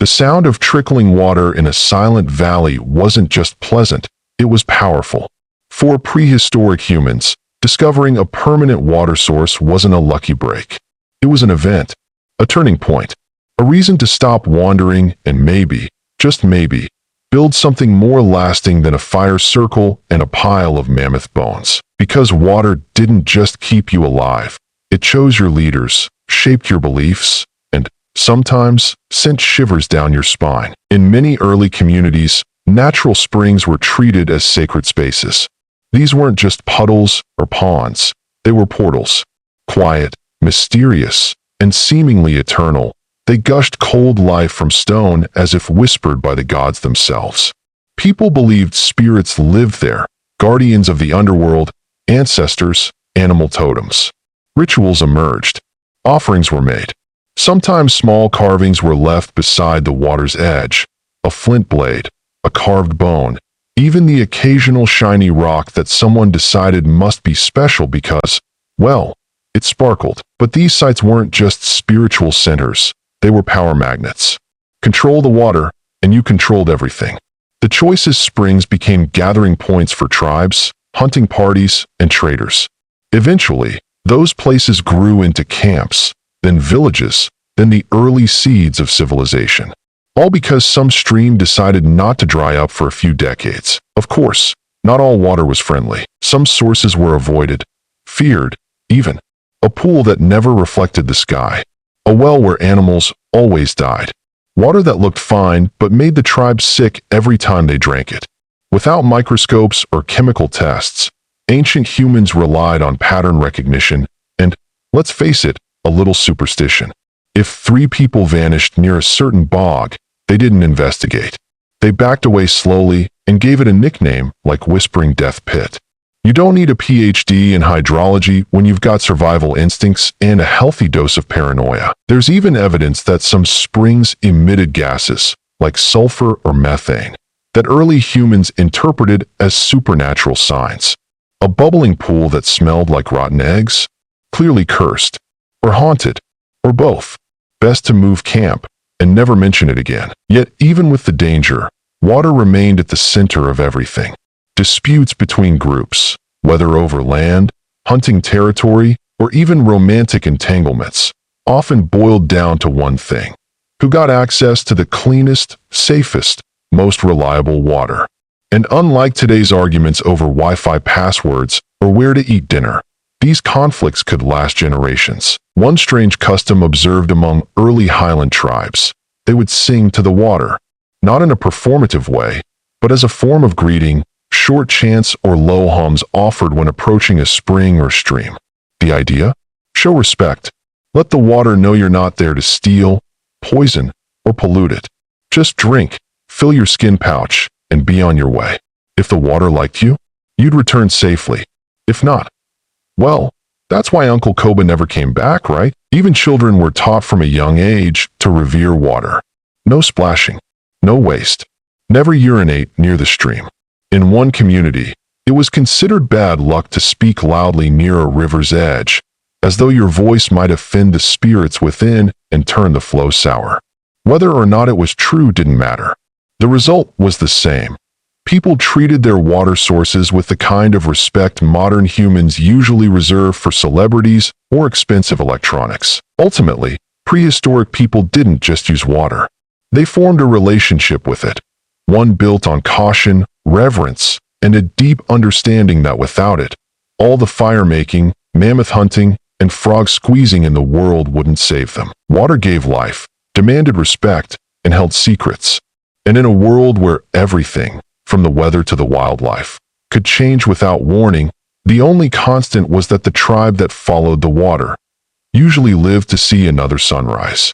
The sound of trickling water in a silent valley wasn't just pleasant, it was powerful. For prehistoric humans, discovering a permanent water source wasn't a lucky break. It was an event, a turning point, a reason to stop wandering and maybe, just maybe, build something more lasting than a fire circle and a pile of mammoth bones. Because water didn't just keep you alive, it chose your leaders, shaped your beliefs, and, sometimes, sent shivers down your spine. In many early communities, natural springs were treated as sacred spaces. These weren't just puddles or ponds, they were portals. Quiet, mysterious, and seemingly eternal, they gushed cold life from stone as if whispered by the gods themselves. People believed spirits lived there, guardians of the underworld, ancestors, animal totems. Rituals emerged. Offerings were made. Sometimes small carvings were left beside the water's edge, a flint blade, a carved bone, even the occasional shiny rock that someone decided must be special because, well, it sparkled. But these sites weren't just spiritual centers, they were power magnets. Control the water, and you controlled everything. The choicest springs became gathering points for tribes, hunting parties, and traders. Eventually, those places grew into camps, then villages, then the early seeds of civilization. All because some stream decided not to dry up for a few decades. Of course, not all water was friendly. Some sources were avoided, feared, even. A pool that never reflected the sky. A well where animals always died. Water that looked fine but made the tribe sick every time they drank it. Without microscopes or chemical tests, ancient humans relied on pattern recognition and, let's face it, a little superstition. If 3 people vanished near a certain bog, they didn't investigate. They backed away slowly and gave it a nickname like Whispering Death Pit. You don't need a PhD in hydrology when you've got survival instincts and a healthy dose of paranoia. There's even evidence that some springs emitted gases, like sulfur or methane, that early humans interpreted as supernatural signs. A bubbling pool that smelled like rotten eggs? Clearly cursed. Or haunted. Or both. Best to move camp and never mention it again. Yet even with the danger, water remained at the center of everything. Disputes between groups, whether over land, hunting territory, or even romantic entanglements, often boiled down to one thing: who got access to the cleanest, safest, most reliable water. And unlike today's arguments over Wi-Fi passwords or where to eat dinner, these conflicts could last generations. One strange custom observed among early highland tribes: they would sing to the water, not in a performative way, but as a form of greeting, short chants or low hums offered when approaching a spring or stream. The idea? Show respect. Let the water know you're not there to steal, poison, or pollute it. Just drink, fill your skin pouch, and be on your way. If the water liked you, you'd return safely. If not, well, that's why Uncle Koba never came back, right? Even children were taught from a young age to revere water. No splashing, no waste. Never urinate near the stream. In one community, it was considered bad luck to speak loudly near a river's edge, as though your voice might offend the spirits within and turn the flow sour. Whether or not it was true didn't matter. The result was the same. People treated their water sources with the kind of respect modern humans usually reserve for celebrities or expensive electronics. Ultimately, prehistoric people didn't just use water. They formed a relationship with it, one built on caution, reverence, and a deep understanding that without it, all the fire-making, mammoth hunting, and frog squeezing in the world wouldn't save them. Water gave life, demanded respect, and held secrets. And in a world where everything, from the weather to the wildlife, could change without warning, the only constant was that the tribe that followed the water usually lived to see another sunrise.